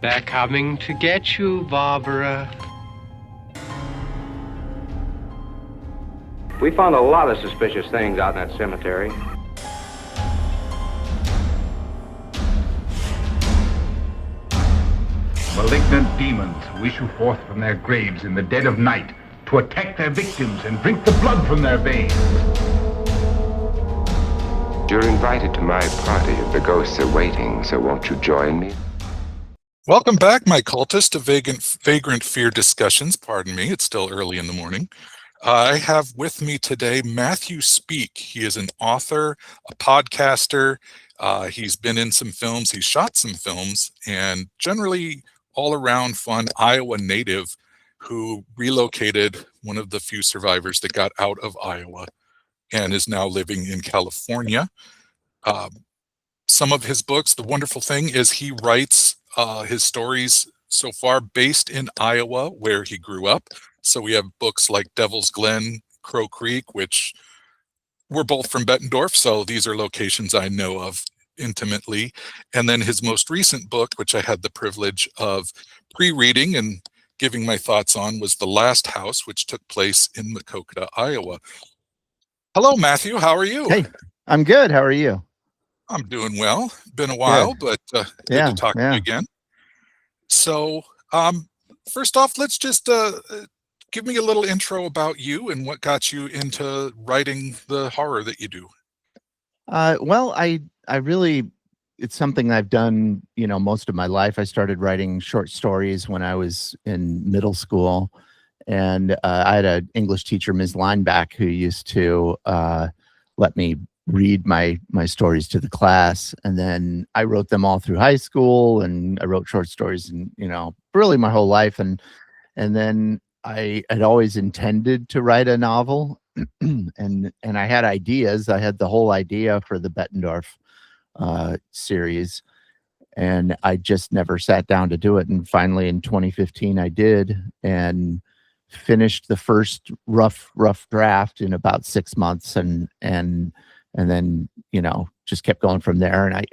They're coming to get you, Barbara. We found a lot of suspicious things out in that cemetery. Malignant demons who issue forth from their graves in the dead of night to attack their victims and drink the blood from their veins. You're invited to my party if the ghosts are waiting, so won't you join me? Welcome back, my cultist, to Vagrant Fear Discussions. Pardon me, it's still early in the morning. I have with me today Matthew Speak. He is an author, a podcaster. He's been in some films, he's shot some films, and generally all-around fun Iowa native who relocated, one of the few survivors that got out of Iowa and is now living in California. Some of his books, the wonderful thing is he writes his stories so far based in Iowa, where he grew up. So we have books like Devil's Glen, Crow Creek, which we're both from Bettendorf, so these are locations I know of intimately. And then his most recent book, which I had the privilege of pre-reading and giving my thoughts on, was The Last House, which took place in Maquoketa, Iowa. Hello, Matthew. How are you? Hey, I'm good. How are you? I'm doing well. Been a while, but good to talk to you again. So, first off, let's just give me a little intro about you and what got you into writing the horror that you do. Well, I really, it's something I've done, most of my life. I started writing short stories when I was in middle school, and I had an English teacher, Ms. Lineback, who used to let me read my stories to the class, and then I wrote them all through high school, and I wrote short stories, and really my whole life, and then I had always intended to write a novel, and I had ideas. I had the whole idea for the Bettendorf series, and I just never sat down to do it. And finally, in 2015, I did, and finished the first rough draft in about 6 months, and then just kept going from there. And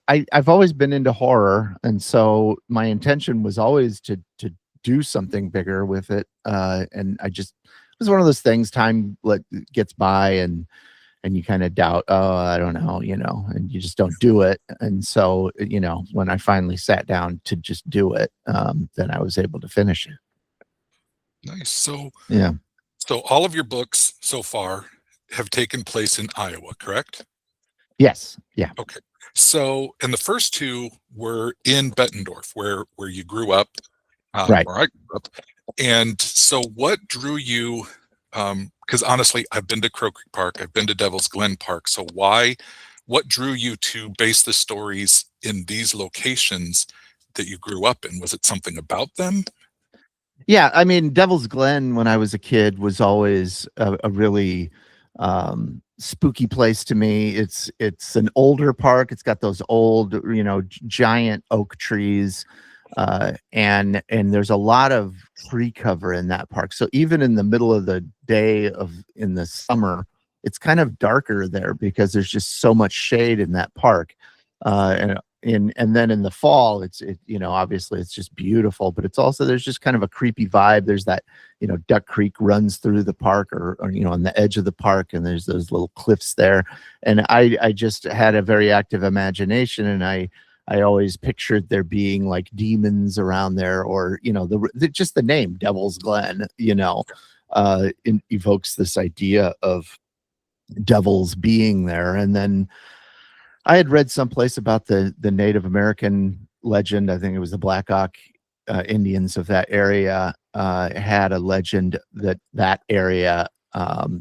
I've always been into horror, and so my intention was always to do something bigger with it. And it was one of those things. Time gets by, and you kind of doubt. Oh, I don't know, and you just don't do it. And so when I finally sat down to just do it, then I was able to finish it. Nice. So yeah. So all of your books so far have taken place in Iowa, correct? Yes. Yeah. Okay. So, and the first two were in Bettendorf, where you grew up, right. Where I grew up. And so what drew you, because honestly, I've been to Crow Creek Park, I've been to Devil's Glen Park. So what drew you to base the stories in these locations that you grew up in? Was it something about them? Yeah, I mean, Devil's Glen, when I was a kid, was always a really spooky place to me. It's an older park. It's got those old, giant oak trees, and there's a lot of tree cover in that park. So even in the middle of the day in the summer, it's kind of darker there because there's just so much shade in that park. And then in the fall, it's obviously it's just beautiful, but it's also, there's just kind of a creepy vibe. There's that, Duck Creek runs through the park, or on the edge of the park, and there's those little cliffs there. And I just had a very active imagination, and I always pictured there being like demons around there, or just the name Devil's Glen, evokes this idea of devils being there. And then I had read someplace about the Native American legend. I think it was the Black Hawk Indians of that area had a legend that area,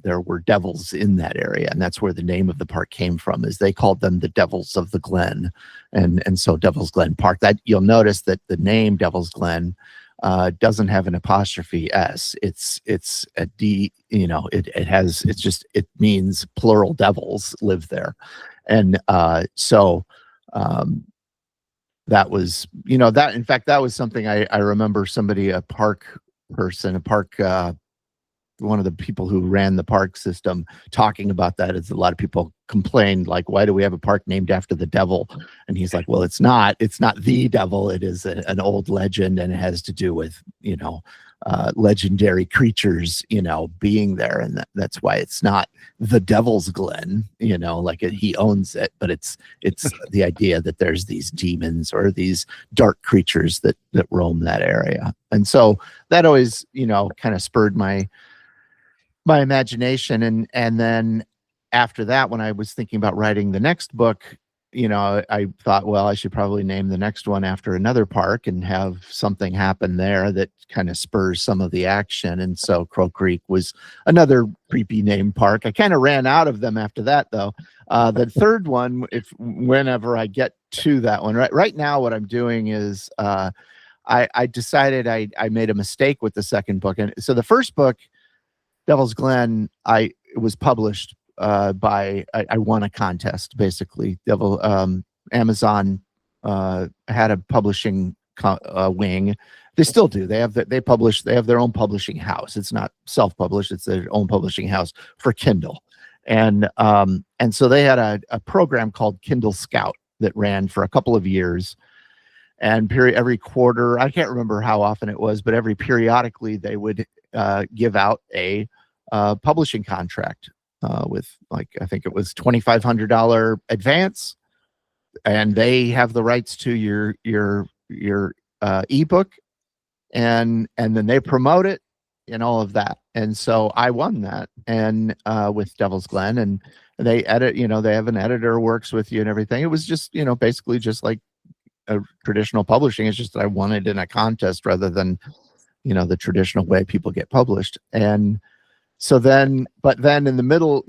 there were devils in that area, and that's where the name of the park came from. Is they called them the Devils of the Glen, and so Devil's Glen Park. That you'll notice that the name Devil's Glen doesn't have an apostrophe S. It's a D. It means plural devils live there. And so that was, that was something I remember somebody, a park person, one of the people who ran the park system talking about that. Is a lot of people complained, like, why do we have a park named after the devil? And he's like, well, it's not the devil. It is an old legend, and it has to do with, legendary creatures, being there. And that's why it's not the Devil's Glen, like he owns it, but it's the idea that there's these demons or these dark creatures that roam that area. And so that always, kind of spurred my imagination. And then after that, when I was thinking about writing the next book, I thought, well, I should probably name the next one after another park and have something happen there that kind of spurs some of the action. And so Crow Creek was another creepy named park. I kind of ran out of them after that, though. The third one, whenever I get to that one, right now, what I'm doing is I decided I made a mistake with the second book. And so the first book, Devil's Glen, it was published by I won a contest, basically. Amazon had a publishing wing. They still do. They have their own publishing house. It's not self-published. It's their own publishing house for Kindle. And so they had a program called Kindle Scout that ran for a couple of years. And every quarter, I can't remember how often it was, but periodically they would give out a publishing contract with, like, I think it was $2,500 advance, and they have the rights to your ebook, and then they promote it and all of that. And so I won that, and with Devil's Glen, and they edit. They have an editor who works with you and everything. It was just basically just like a traditional publishing. It's just that I won it in a contest rather than the traditional way people get published. And so then in the middle,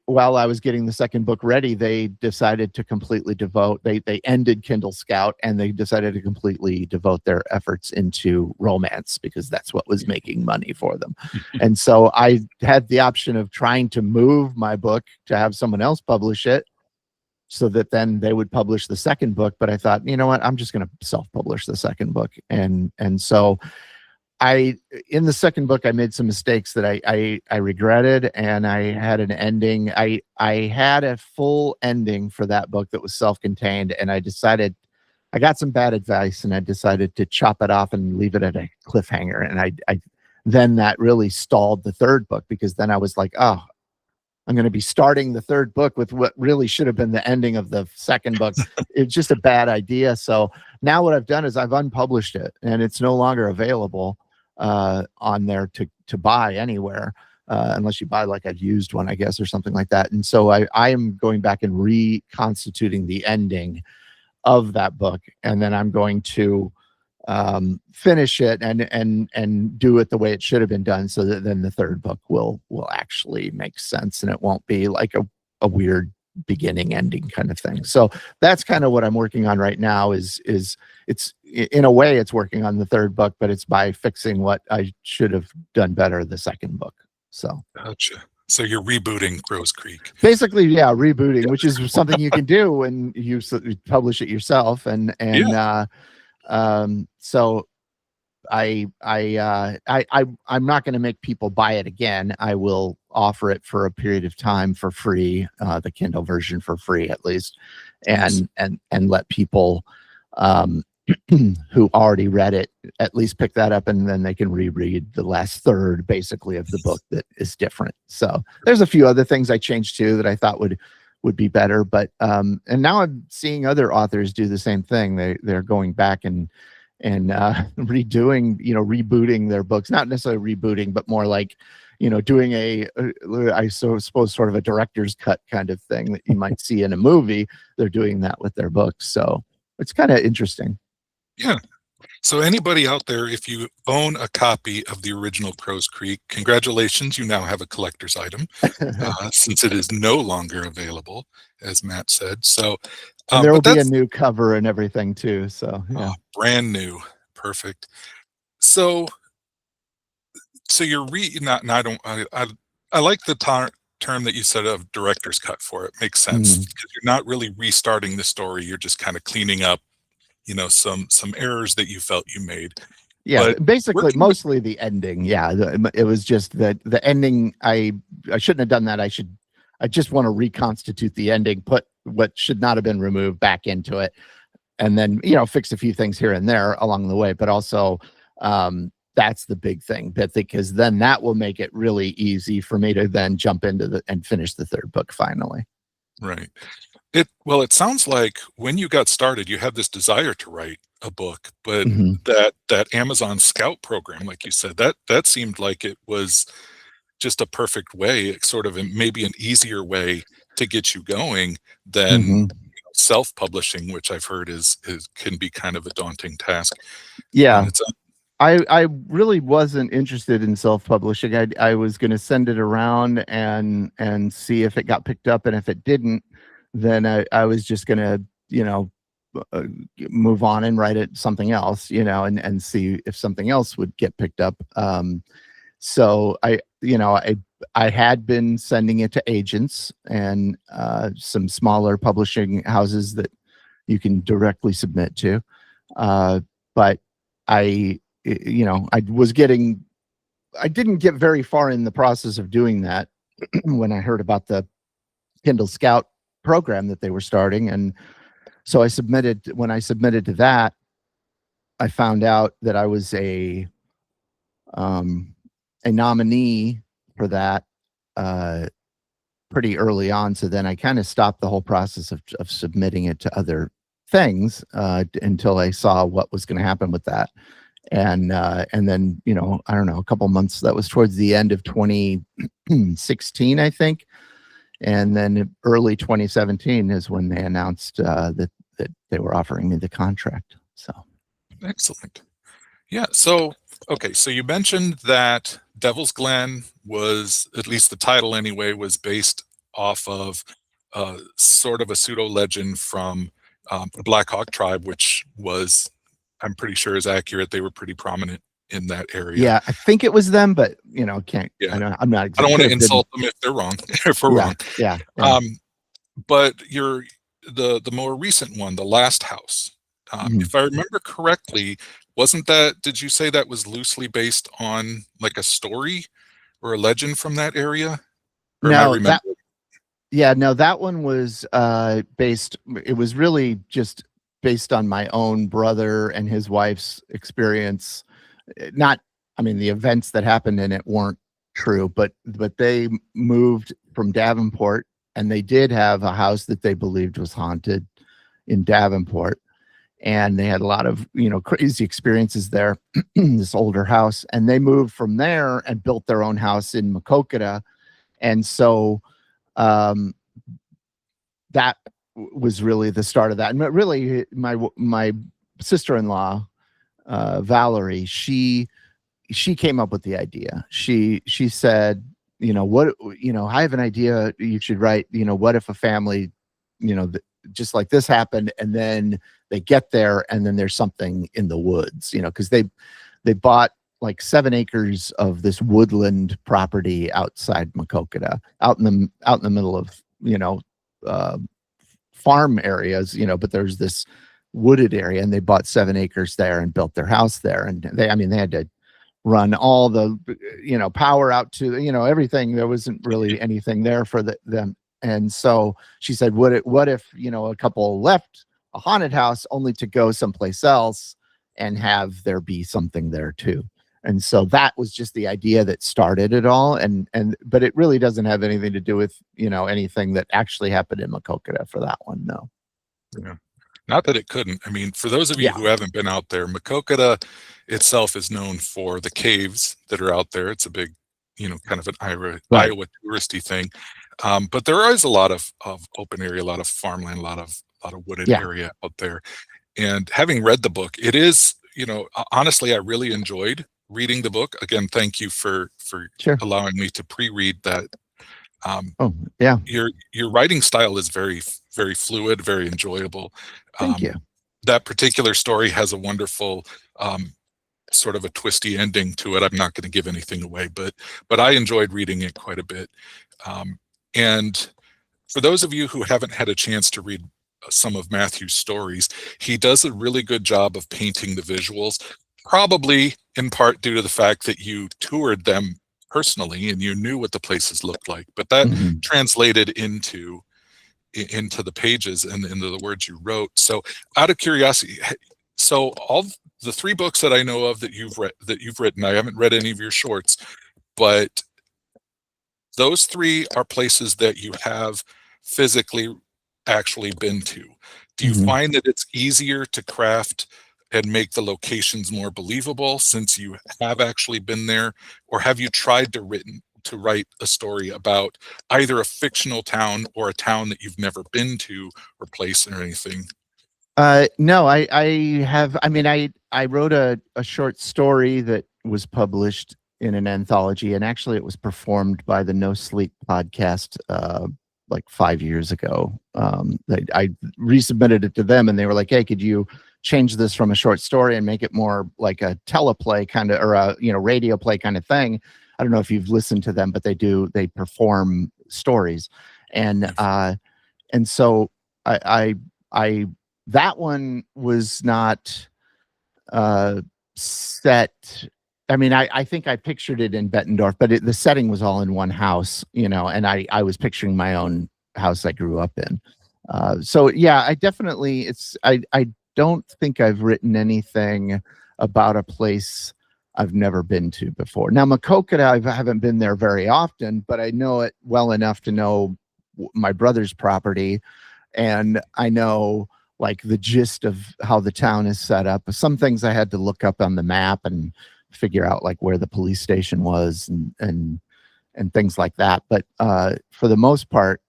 while I was getting the second book ready, they decided to completely they ended Kindle Scout, and they decided to completely devote their efforts into romance, because that's what was making money for them. And so I had the option of trying to move my book to have someone else publish it, so that then they would publish the second book. But I thought, you know what, I'm just going to self-publish the second book. And so in the second book, I made some mistakes that I regretted, and I had an ending. I had a full ending for that book that was self-contained, and I got some bad advice, and I decided to chop it off and leave it at a cliffhanger. And then that really stalled the third book, because then I was like, oh, I'm going to be starting the third book with what really should have been the ending of the second book. It's just a bad idea. So now what I've done is I've unpublished it, and it's no longer available on there to buy anywhere, unless you buy like a used one, I guess, or something like that. And so I am going back and reconstituting the ending of that book, and then I'm going to finish it and do it the way it should have been done, so that then the third book will actually make sense, and it won't be like a weird beginning ending kind of thing. So that's kind of what I'm working on right now. Is it's, in a way, it's working on the third book, but it's by fixing what I should have done better the second book. So Gotcha. So you're rebooting Crow's Creek. Basically, yeah, rebooting, which is something you can do when you publish it yourself. And so I'm not going to make people buy it again. I will offer it for a period of time for free, the Kindle version for free at least, and let people who already read it at least pick that up, and then they can reread the last third, basically, of the book that is different. So there's a few other things I changed too that I thought would be better, but and now I'm seeing other authors do the same thing. They're going back and redoing, rebooting their books, not necessarily rebooting, but more like, doing I suppose sort of a director's cut kind of thing that you might see in a movie. They're doing that with their books. So it's kind of interesting. Yeah. So anybody out there, if you own a copy of the original Crow's Creek, congratulations, you now have a collector's item, since it is no longer available, as Matt said. So and there will be a new cover and everything too. So yeah. Brand new. Perfect. So you're I like the term that you said of director's cut for it. Makes sense, because you're not really restarting the story. You're just kind of cleaning up, some errors that you felt you made. Yeah, But basically, working with, mostly the ending. Yeah, it was just that the ending. I shouldn't have done that. I just want to reconstitute the ending, put what should not have been removed back into it, and then fix a few things here and there along the way. But also, that's the big thing, because then that will make it really easy for me to then jump into and finish the third book finally. right. It sounds like when you got started, you had this desire to write a book, but Mhm. that Amazon Scout program, like you said, that seemed like it was just a perfect way, sort of maybe an easier way to get you going than Mhm. self-publishing, which I've heard is can be kind of a daunting task on Yeah. its own. I really wasn't interested in self-publishing. I was going to send it around and see if it got picked up, and if it didn't, then I was just going to uh, move on and write it something else, and see if something else would get picked up. So I had been sending it to agents and some smaller publishing houses that you can directly submit to, but I I was getting, I didn't get very far in the process of doing that when I heard about the Kindle Scout program that they were starting. And so when I submitted to that, I found out that I was um, a nominee for that uh, pretty early on. So then I kind of stopped the whole process of submitting it to other things until I saw what was going to happen with that. And then I don't know, a couple months, that was towards the end of 2016, I think, and then early 2017 is when they announced that they were offering me the contract. So Excellent. Yeah. So, okay. So you mentioned that Devil's Glen was, at least the title anyway, was based off of sort of a pseudo legend from the Black Hawk tribe, which was, I'm pretty sure, is accurate. They were pretty prominent in that area. yeah, I think it was them, but can't, Yeah. I'm not I don't exactly, want could to have been. insult them if they're wrong, if we're Yeah, wrong. yeah. Um, but the more recent one, The Last House, Mhm. if I remember correctly, wasn't that, did you say that was loosely based on like a story or a legend from that area? Or am I No, that, remembering? yeah, no, that one was based, it was really just based on my own brother and his wife's experience. Not, I mean, the events that happened in it weren't true, but they moved from Davenport, and they did have a house that they believed was haunted in Davenport, and they had a lot of crazy experiences there. This older house, and they moved from there and built their own house in Makokata. And so um that was really the start of that. And really, my sister-in-law, Valerie, she came up with the idea. She said, what, I have an idea you should write. What if a family, just like this happened, and then they get there, and then there's something in the woods, because they bought like 7 acres of this woodland property outside Makokata, out in the middle of uh, farm areas, but there's this wooded area, and they bought 7 acres there and built their house there. And they had to run all the power out to everything. There wasn't really anything there for them. And so she said, what if a couple left a haunted house only to go someplace else and have there be something there too? And so that was just the idea that started it all. But it really doesn't have anything to do with anything that actually happened in Makokata for that one. No. Yeah. Not that it couldn't. I mean, for those of you Yeah. who haven't been out there, Makokata itself is known for the caves that are out there. It's a big, kind of an Right. Iowa touristy thing. But there is a lot of open area, a lot of farmland, a lot of wooded Yeah. area out there. And having read the book, it is, honestly, I really enjoyed reading the book. Again, thank you for Sure. allowing me to pre-read that. Oh, yeah. Your writing style is very, very fluid, very enjoyable. Thank you. That particular story has a wonderful sort of a twisty ending to it. I'm not going to give anything away, but I enjoyed reading it quite a bit. And for those of you who haven't had a chance to read some of Matthew's stories, he does a really good job of painting the visuals. probably in part due to the fact that you toured them personally and you knew what the places looked like, but that Mhm. translated into the pages and into the words you wrote. So out of curiosity, so all the three books that I know of that you've written, I haven't read any of your shorts, but those three are places that you have physically actually been to. Do you Mhm. find that it's easier to craft and make the locations more believable since you have actually been there? Or have you tried to write a story about either a fictional town or a town that you've never been to or place or anything? No, I have. I mean, I wrote a short story that was published in an anthology, and actually, it was performed by the No Sleep podcast like 5 years ago. I resubmitted it to them, and they were like, "Hey, could you change this from a short story and make it more like a teleplay kind of, or a radio play kind of thing?" I don't know if you've listened to them, but they perform stories, and so I that one was not set. I mean, I think I pictured it in Bettendorf, but the setting was all in one house, and I was picturing my own house I grew up in. So yeah, I definitely I don't think I've written anything about a place I've never been to before. Now, Makokata, I haven't been there very often, but I know it well enough to know my brother's property, and I know like the gist of how the town is set up. Some things I had to look up on the map and figure out like where the police station was and things like that. But for the most part,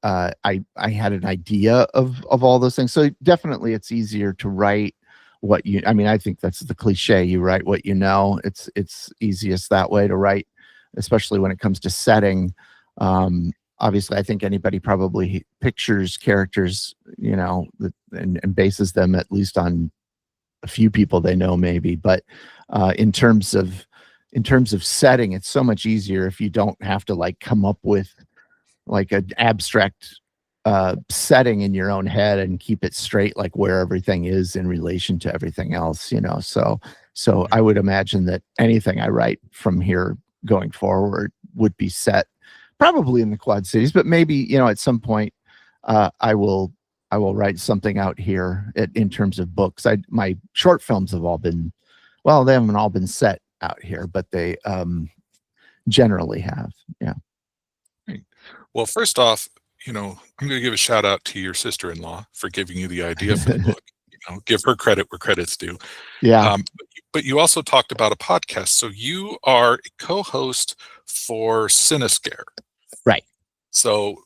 I had an idea of all those things. So definitely, it's easier to write what you. I mean, I think that's the cliche. You write what you know. It's easiest that way to write, especially when it comes to setting. Obviously, I think anybody probably pictures characters, and bases them at least on a few people they know, maybe. But in terms of setting, it's so much easier if you don't have to like come up with like an abstract setting in your own head and keep it straight, like where everything is in relation to everything else. So I would imagine that anything I write from here going forward would be set probably in the Quad Cities, but maybe at some point I will write something out here in terms of books. My short films have all been, well, they haven't all been set out here, but they generally have. Yeah. Right. Well, first off, I'm going to give a shout out to your sister-in-law for giving you the idea for the book. Give her credit where credit's due. Yeah. But you also talked about a podcast. So you are a co-host for Cinescare. Right. So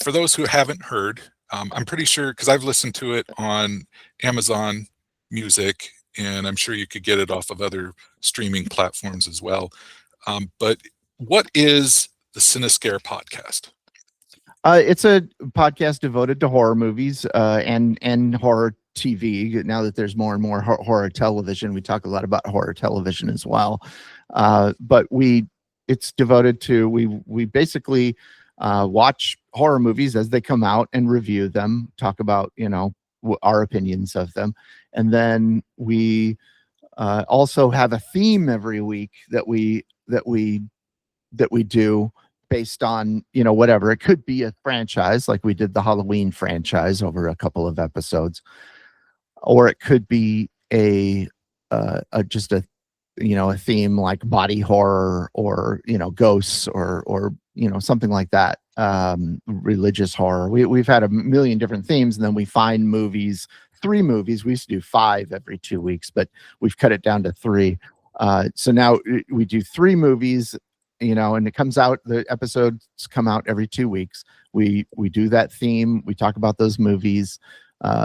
for those who haven't heard, I'm pretty sure, because I've listened to it on Amazon Music, and I'm sure you could get it off of other streaming platforms as well. But what is the Cinescare podcast? It's a podcast devoted to horror movies and horror TV. Now that there's more and more horror television, we talk a lot about horror television as well. But it's devoted to we basically watch horror movies as they come out and review them, talk about our opinions of them, and then we also have a theme every week that we do based on whatever. It could be a franchise, like we did the Halloween franchise over a couple of episodes, or it could be just a a theme like body horror or ghosts or something like that, religious horror. We've had a million different themes, and then we find movies, 3 movies. We used to do 5 every 2 weeks, but we've cut it down to 3. So now we do 3 movies, and it comes out, the episodes come out every 2 weeks. We do that theme, we talk about those movies.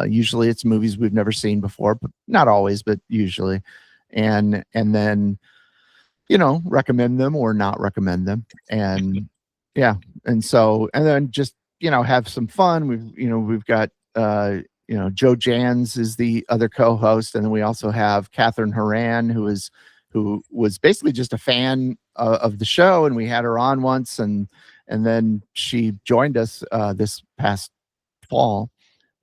Usually it's movies we've never seen before, but not always, but usually. And then recommend them or not recommend them. And yeah, and then just have some fun. We've got Joe Jans is the other co-host, and then we also have Catherine Horan, who was basically just a fan of the show, and we had her on once, and then she joined us this past fall.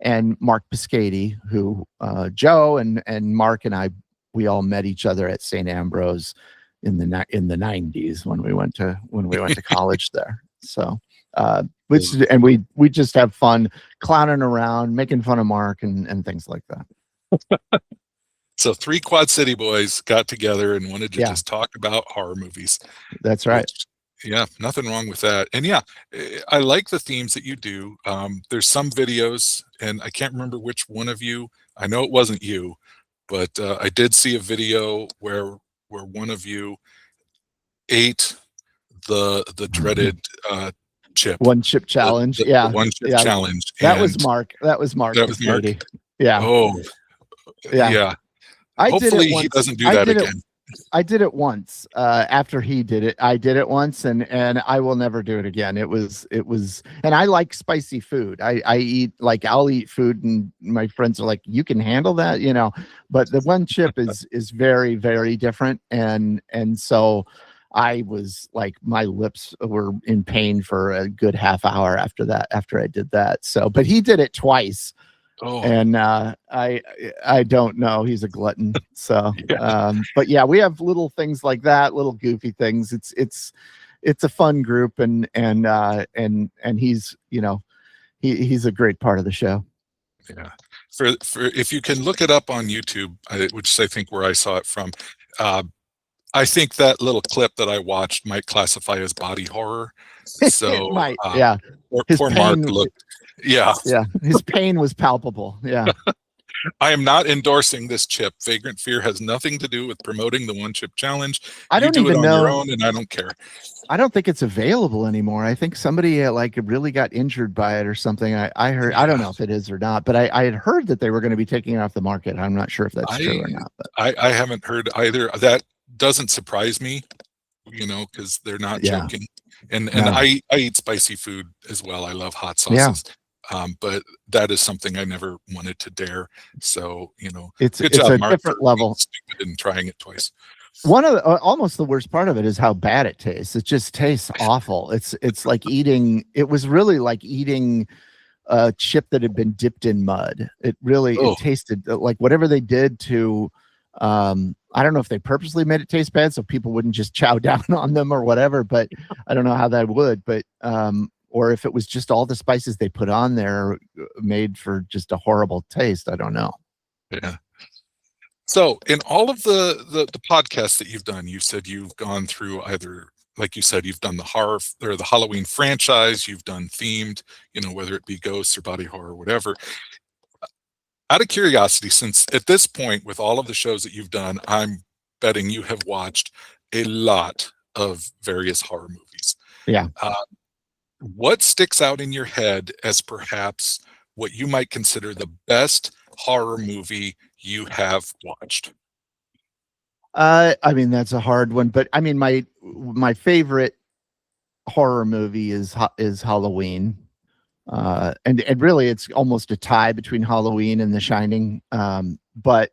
And Mark Piscati, who Joe and Mark and I we all met each other at St. Ambrose in the 90s when we went to college there. So and we just have fun clowning around, making fun of Mark and things like that. So 3 Quad City boys got together and wanted to just talk about horror movies. That's right. Yeah, nothing wrong with that. And yeah, I like the themes that you do. There's some videos, and I can't remember which one of you. I know it wasn't you, but I did see a video where one of you ate the dreaded chip. One chip challenge. The one chip challenge. That was Mark. That was Mark. That was Mark. Yeah. Oh, yeah. Hopefully he doesn't do that again. I did it once after he did it. I did it once and I will never do it again. It was, and I like spicy food. I eat, like, I'll eat food and my friends are like, you can handle that, but the one chip is very, very different. And so I was like, my lips were in pain for a good half hour after I did that. So, but he did it twice. Oh. And I don't know. He's a glutton. So, but yeah, we have little things like that, little goofy things. It's a fun group, and he's he's a great part of the show. Yeah. For if you can look it up on YouTube, which is, I think, where I saw it from. I think that little clip that I watched might classify as body horror. So it might, yeah. Poor Mark looked. Yeah. His pain was palpable. Yeah. I am not endorsing this chip. Vagrant Fear has nothing to do with promoting the one chip challenge. I don't do even it on know. your own, and I don't care. I don't think it's available anymore. I think somebody really got injured by it or something. I heard. I don't know if it is or not, but I had heard that they were going to be taking it off the market. I'm not sure if that's true or not. But I haven't heard either. That doesn't surprise me, because they're not joking. And I eat spicy food as well. I love hot sauces. Yeah. But that is something I never wanted to dare. So, it's good job, a Mark, different level. Stupid and trying it twice. One of the, almost the worst part of it is how bad it tastes. It just tastes awful. It's like eating. It was really like eating a chip that had been dipped in mud. It tasted like whatever they did to. I don't know if they purposely made it taste bad so people wouldn't just chow down on them or whatever, but I don't know how that would, but, or if it was just all the spices they put on there made for just a horrible taste. I don't know. Yeah. So in all of the podcasts that you've done, you said you've gone through either, like you said, you've done the horror or the Halloween franchise, you've done themed, whether it be ghosts or body horror or whatever. Out of curiosity, since at this point, with all of the shows that you've done, I'm betting you have watched a lot of various horror movies. Yeah. What sticks out in your head as perhaps what you might consider the best horror movie you have watched? I mean, that's a hard one, but I mean, my favorite horror movie is Halloween. And really it's almost a tie between Halloween and The Shining. But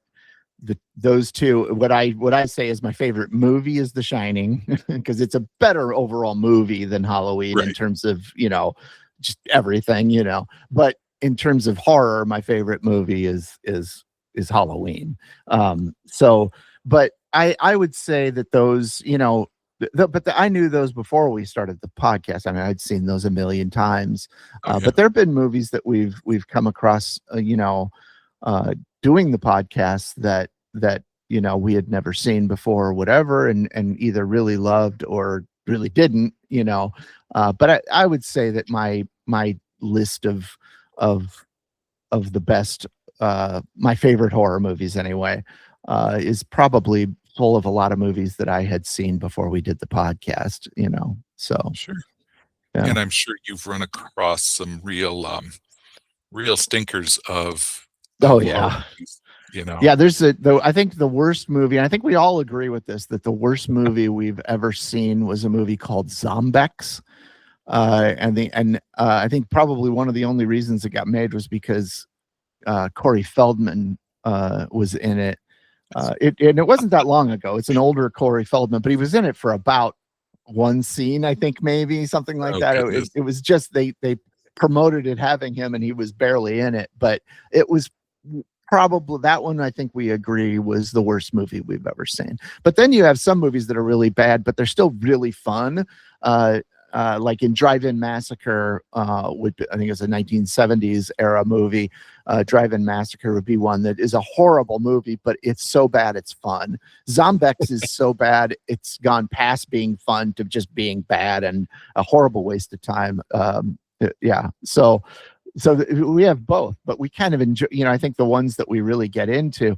those two, what I say is my favorite movie is The Shining because it's a better overall movie than Halloween in terms of, just everything, but in terms of horror, my favorite movie is Halloween. But I would say that those, I knew those before we started the podcast. I mean, I'd seen those a million times, but there've been movies that we've come across, doing the podcast that we had never seen before or whatever, and either really loved or really didn't, but I would say that my list of the best, my favorite horror movies anyway, is probably full of a lot of movies that I had seen before we did the podcast, so. Sure. Yeah. And I'm sure you've run across some real stinkers of yeah. movies, Yeah, there's I think the worst movie, and I think we all agree with this, that the worst movie we've ever seen was a movie called Zombex. And I think probably one of the only reasons it got made was because Corey Feldman was in it. And it wasn't that long ago. It's an older Corey Feldman, but he was in it for about one scene, I think, maybe something like that. It was just they promoted it having him, and he was barely in it. But it was probably that one, I think we agree, was the worst movie we've ever seen. But then you have some movies that are really bad, but they're still really fun. Like in Drive-In Massacre, I think it's a 1970s era movie. Drive-In Massacre would be one that is a horrible movie, but it's so bad it's fun. Zombex is so bad it's gone past being fun to just being bad and a horrible waste of time. Yeah, so we have both, but we kind of enjoy. I think the ones that we really get into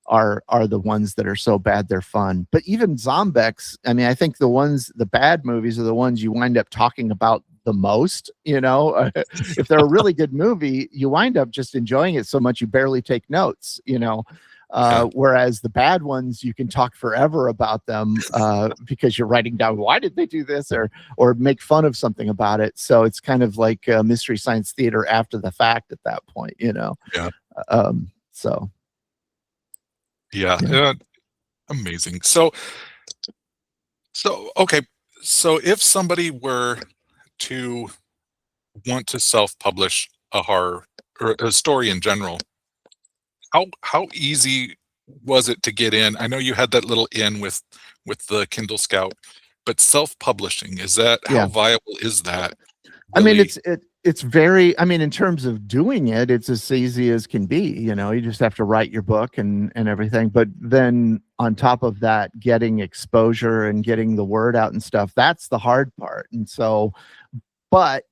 are the ones that are so bad they're fun. But even Zombex, I mean, I think the bad movies are the ones you wind up talking about the most. If they're a really good movie, you wind up just enjoying it so much you barely take notes. Whereas the bad ones, you can talk forever about them because you're writing down why did they do this or make fun of something about it. So it's kind of like Mystery Science Theater after the fact at that point. Yeah. So. Yeah. Amazing. So okay. So if somebody were to want to self-publish a horror or a story in general, how easy was it to get in? I know you had that little in with the Kindle Scout, but self-publishing, how viable is that? Really? I mean, it's very, in terms of doing it, it's as easy as can be. You just have to write your book and everything. But then on top of that, getting exposure and getting the word out and stuff, that's the hard part. And so, but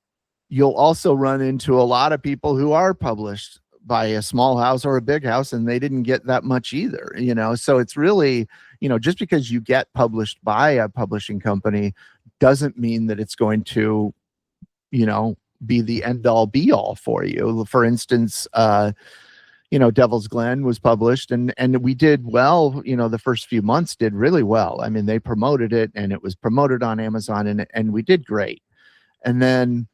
you'll also run into a lot of people who are published by a small house or a big house, and they didn't get that much either. So it's really, just because you get published by a publishing company doesn't mean that it's going to, be the end all be all for you. For instance, Devil's Glen was published and we did well. The first few months did really well. I mean, they promoted it and it was promoted on Amazon and we did great. And then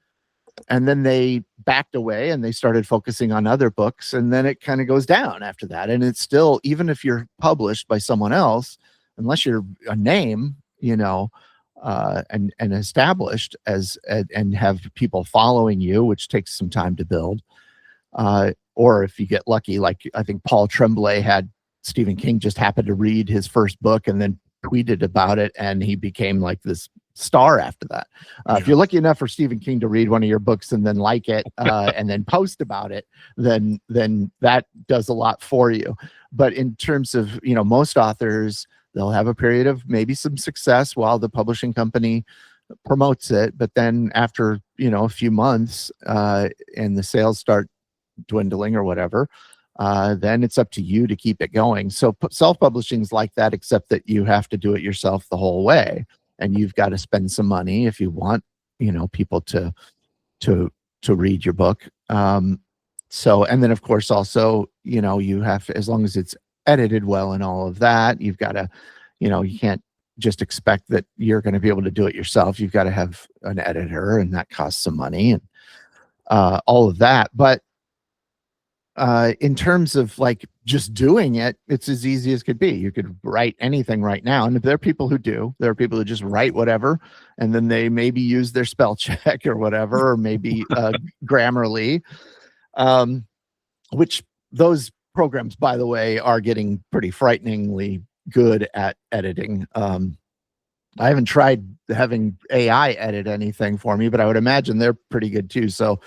they backed away and they started focusing on other books, and then it kind of goes down after that. And it's still, even if you're published by someone else, unless you're a name, and established and have people following you, which takes some time to build. Or if you get lucky, like I think Paul Tremblay had, Stephen King just happened to read his first book and then tweeted about it, and he became like this star after that. If you're lucky enough for Stephen King to read one of your books and then like it and then post about it, then that does a lot for you. But in terms of, most authors, they'll have a period of maybe some success while the publishing company promotes it. But then after, a few months and the sales start dwindling or whatever, then it's up to you to keep it going. So self-publishing is like that, except that you have to do it yourself the whole way. And you've got to spend some money if you want, people to read your book. And then of course also, you have to, as long as it's edited well and all of that, you've got to, you can't just expect that you're going to be able to do it yourself. You've got to have an editor, and that costs some money and all of that. But in terms of like just doing it, it's as easy as could be. You could write anything right now. And there are people who do. There are people who just write whatever, and then they maybe use their spell check or whatever, or maybe Grammarly, which those programs, by the way, are getting pretty frighteningly good at editing. I haven't tried having AI edit anything for me, but I would imagine they're pretty good too. So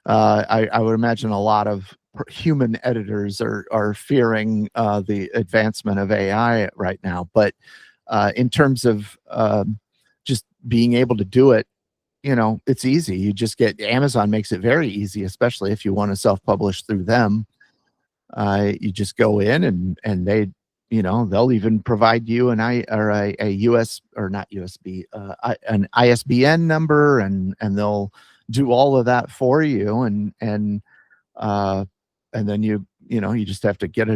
I would imagine a lot of human editors are fearing the advancement of AI right now. But in terms of just being able to do it, it's easy. You just Amazon makes it very easy, especially if you want to self-publish through them. You just go in and they, they'll even provide you an US or not USB, an ISBN number, and they'll do all of that for you. And then you just have to get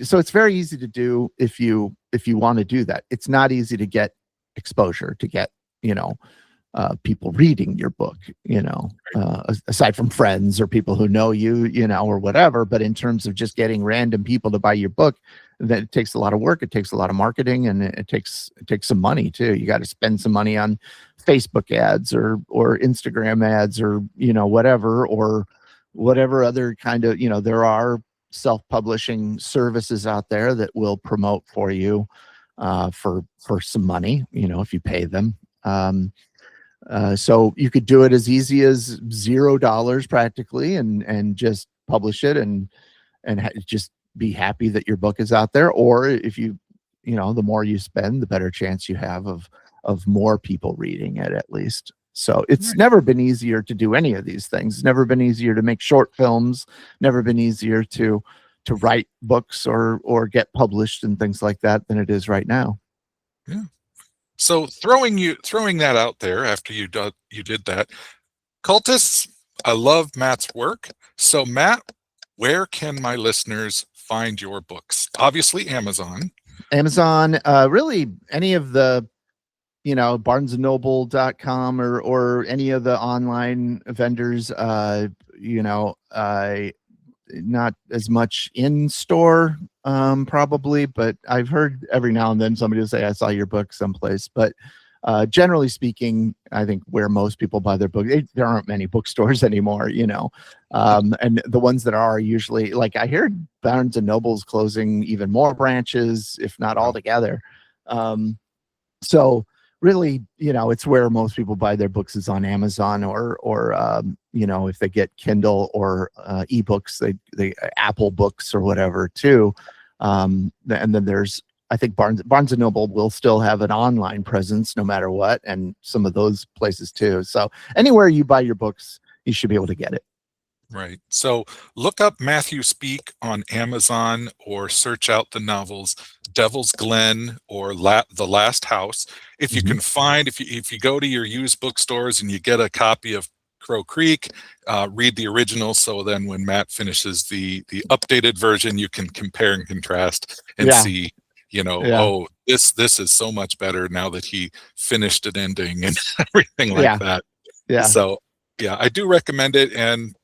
so it's very easy to do if you want to do that. It's not easy to get exposure, to get, people reading your book, aside from friends or people who know you, or whatever. But in terms of just getting random people to buy your book, that it takes a lot of work. It takes a lot of marketing, and it takes some money too. You got to spend some money on Facebook ads or Instagram ads or, whatever, or whatever other kind of, there are self-publishing services out there that will promote for you for some money, if you pay them. So you could do it as easy as $0 practically, and just publish it and just be happy that your book is out there. Or if the more you spend, the better chance you have of more people reading it, at least. So it's never been easier to do any of these things. It's never been easier to make short films, never been easier to write books or get published and things like that than it is right now. Yeah. So throwing that out there after you did that, Cultists, I love Matt's work. So Matt, where can my listeners find your books? Obviously Amazon. Really any of the barnesandnoble.com or any of the online vendors. Not as much in store, probably, but I've heard every now and then somebody will say, I saw your book someplace. But generally speaking, I think where most people buy their book, there aren't many bookstores anymore, and the ones that are usually, like, I heard Barnes and Noble's closing even more branches, if not all together. So really, it's where most people buy their books is on Amazon or if they get Kindle or ebooks, they Apple Books or whatever too. And then there's, I think Barnes and Noble will still have an online presence no matter what, and some of those places too. So anywhere you buy your books, you should be able to get it. Right. So look up Matthew Speak on Amazon, or search out the novels Devil's Glen or The Last House. If you can find, if you go to your used bookstores and you get a copy of Crow Creek, read the original. So then when Matt finishes the updated version, you can compare and contrast and see, oh, this is so much better now that he finished an ending and everything like that. Yeah. So yeah, I do recommend it. And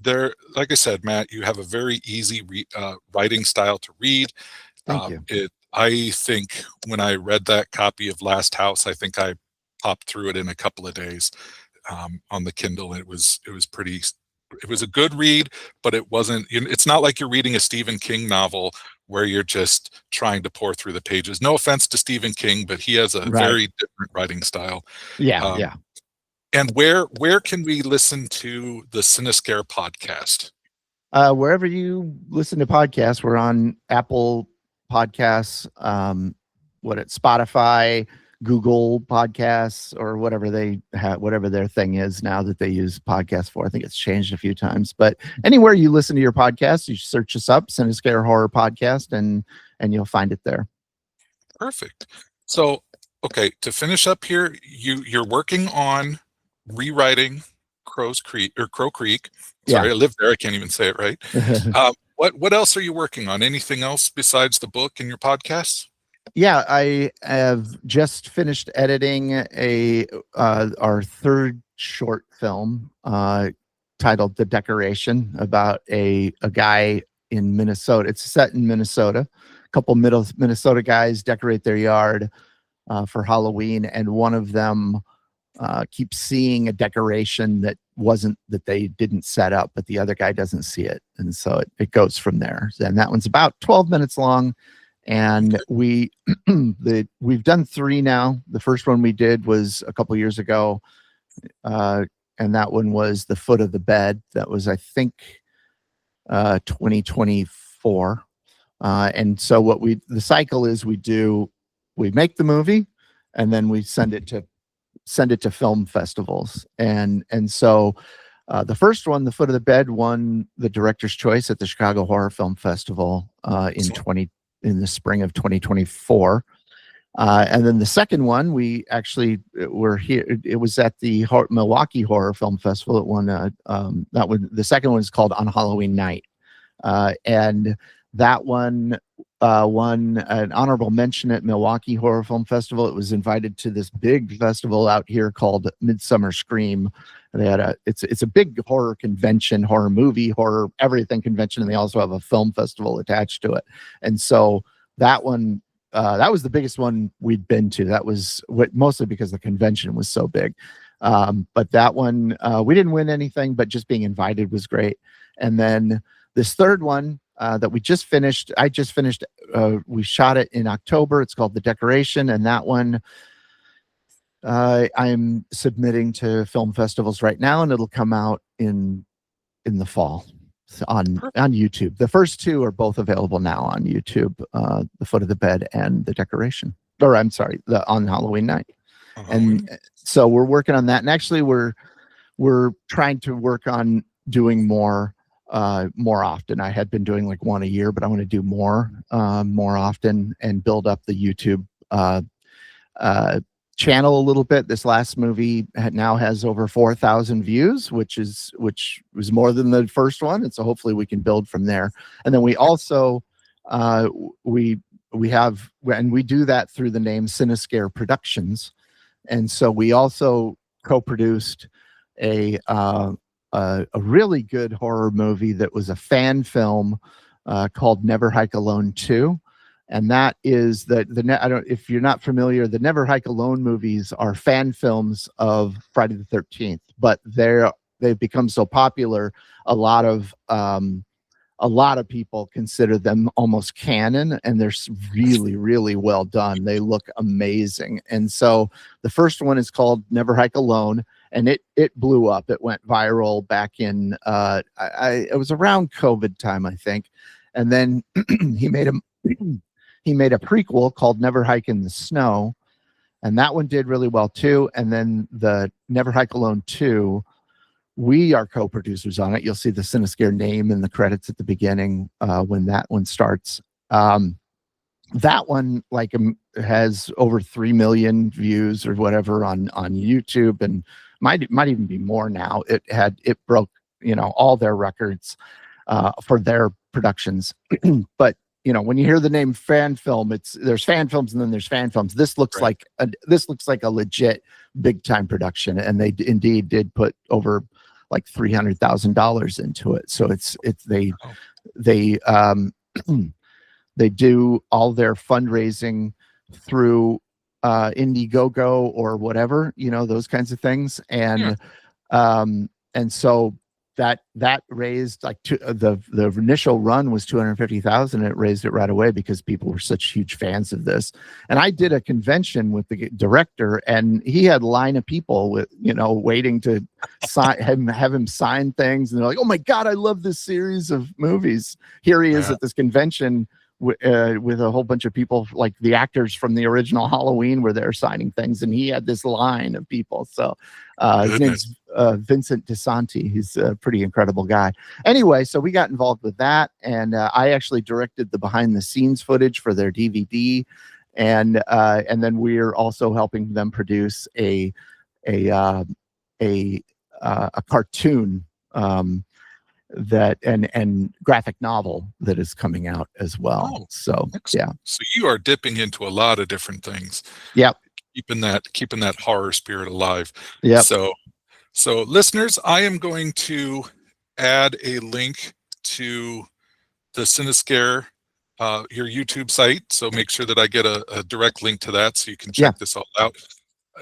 there, like I said, Matt, you have a very easy writing style to read. Thank you. I think when I read that copy of Last House, I think I popped through it in a couple of days on the Kindle. It was a good read, but it wasn't. It's not like you're reading a Stephen King novel where you're just trying to pour through the pages. No offense to Stephen King, but he has a very different writing style. Yeah. And where can we listen to the Cinescare podcast? Wherever you listen to podcasts, we're on Apple Podcasts, Spotify, Google Podcasts, or whatever they have, whatever their thing is now that they use podcasts for. I think it's changed a few times, but anywhere you listen to your podcast, you search us up, Cinescare Horror Podcast, and you'll find it there. Perfect. So, okay, to finish up here, you're working on rewriting Crow Creek. Sorry, I live there. I can't even say it right. What else are you working on? Anything else besides the book and your podcasts? Yeah, I have just finished editing our third short film titled "The Decoration," about a guy in Minnesota. It's set in Minnesota. A couple Minnesota guys decorate their yard for Halloween, and one of them keeps seeing a decoration that they didn't set up, but the other guy doesn't see it, and so it goes from there. And that one's about 12 minutes long, and we've done 3 now. The first one we did was a couple years ago, and that one was The Foot of the Bed. That was, I think, 2024. And so the cycle is we make the movie, and then we send it to film festivals. And so the first one, The Foot of the Bed, won the Director's Choice at the Chicago Horror Film Festival in the spring of 2024. And then the second one, we actually were here. It was at the Milwaukee Horror Film Festival. It won the second one is called On Halloween Night. And that one won an honorable mention at Milwaukee Horror Film Festival. It was invited to this big festival out here called Midsummer Scream. They had it's a big horror convention, horror movie, horror everything convention, and they also have a film festival attached to it. And so that one, that was the biggest one we'd been to. That was mostly because the convention was so big. But that one, we didn't win anything, but just being invited was great. And then this third one, that we just finished. I just finished. We shot it in October. It's called The Decoration, and that one I'm submitting to film festivals right now, and it'll come out in the fall on YouTube. The first two are both available now on YouTube, The Foot of the Bed and The Decoration. Or I'm sorry, on Halloween night. And so we're working on that. And actually we're trying to work on doing more often. I had been doing like one a year, but I want to do more often and build up the YouTube channel a little bit. This last movie now has over 4,000 views, which was more than the first one, and so hopefully we can build from there. And then we also we do that through the name Cinescare Productions, and so we also co-produced a really good horror movie that was a fan film called Never Hike Alone 2. And that is if you're not familiar, the Never Hike Alone movies are fan films of Friday the 13th, but they've become so popular, a lot of people consider them almost canon, and they're really, really well done. They look amazing. And so the first one is called Never Hike Alone, and it blew up. It went viral back in it was around COVID time, I think. And then he made a prequel called Never Hike in the Snow, and that one did really well too. And then the Never Hike Alone 2, we are co-producers on it. You'll see the Cinescare name in the credits at the beginning when that one starts. That one has over 3 million views or whatever on YouTube, and might even be more now. It broke all their records for their productions. But when you hear the name fan film, there's fan films and then there's fan films. This looks like a legit big time production, and they indeed did put over like $300,000 into it. So they do all their fundraising through Indiegogo or whatever, those kinds of things, and so that raised the initial run was 250,000. It raised it right away because people were such huge fans of this. And I did a convention with the director, and he had a line of people waiting to have him sign things, and they're like, "Oh my God, I love this series of movies." Here he is at this convention with a whole bunch of people, like the actors from the original Halloween were there signing things, and he had this line of people. So his name's Vincent DeSanti. He's a pretty incredible guy. Anyway, so we got involved with that, and I actually directed the behind the scenes footage for their DVD, and then we're also helping them produce a cartoon that and graphic novel that is coming out as well. So excellent. Yeah. So you are dipping into a lot of different things. Yep. Keeping that horror spirit alive. Yeah. So listeners, I am going to add a link to the Cinescare your YouTube site. So make sure that I get a direct link to that so you can check this all out.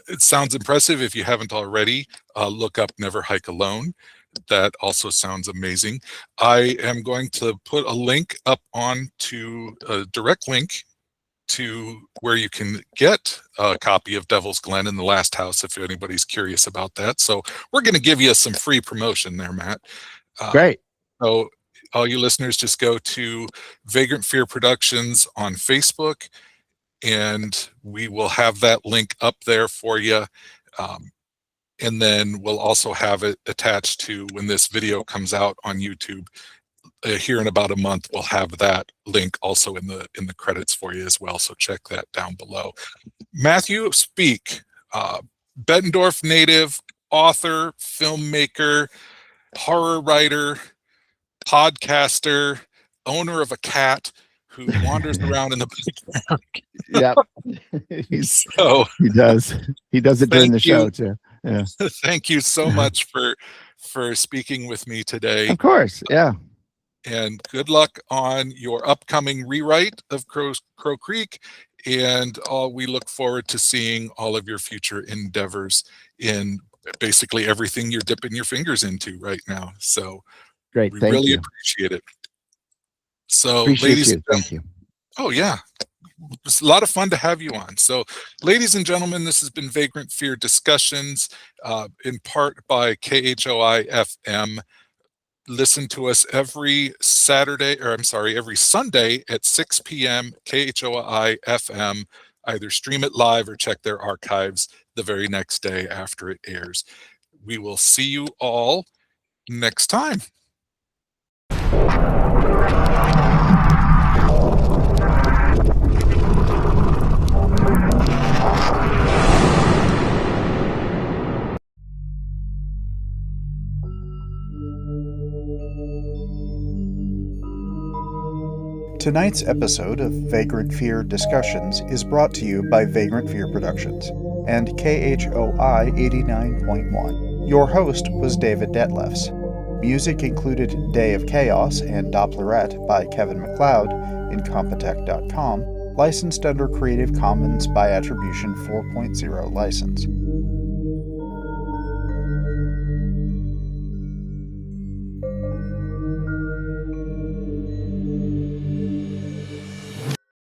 It sounds impressive. If you haven't already, look up Never Hike Alone. That also sounds amazing. I am going to put a link up to a direct link to where you can get a copy of Devil's Glen in the Last House if anybody's curious about that. So we're going to give you some free promotion there, Matt. Great. So all you listeners, just go to Vagrant Fear Productions on Facebook, and we will have that link up there for you. And then we'll also have it attached to when this video comes out on YouTube here in about a month. We'll have that link also in the credits for you as well. So check that down below. Matthew Speak, Bettendorf native, author, filmmaker, horror writer, podcaster, owner of a cat who wanders around in the background. Yep. He does. He does it during the show too. Yeah. Thank you so much for speaking with me today. Of course. Yeah. And good luck on your upcoming rewrite of Crow Creek. And we look forward to seeing all of your future endeavors in basically everything you're dipping your fingers into right now. So great. We Thank really you. appreciate it. So, Appreciate ladies you. and gentlemen, Thank you. oh yeah, it's a lot of fun to have you on. So, ladies and gentlemen, this has been Vagrant Fear Discussions, in part by KHOI FM. Listen to us every every Sunday at 6 p.m. KHOI FM. Either stream it live or check their archives the very next day after it airs. We will see you all next time. Tonight's episode of Vagrant Fear Discussions is brought to you by Vagrant Fear Productions and KHOI 89.1. Your host was David Detlefs. Music included Day of Chaos and Dopplerette by Kevin MacLeod, Incompetech.com, licensed under Creative Commons by Attribution 4.0 license.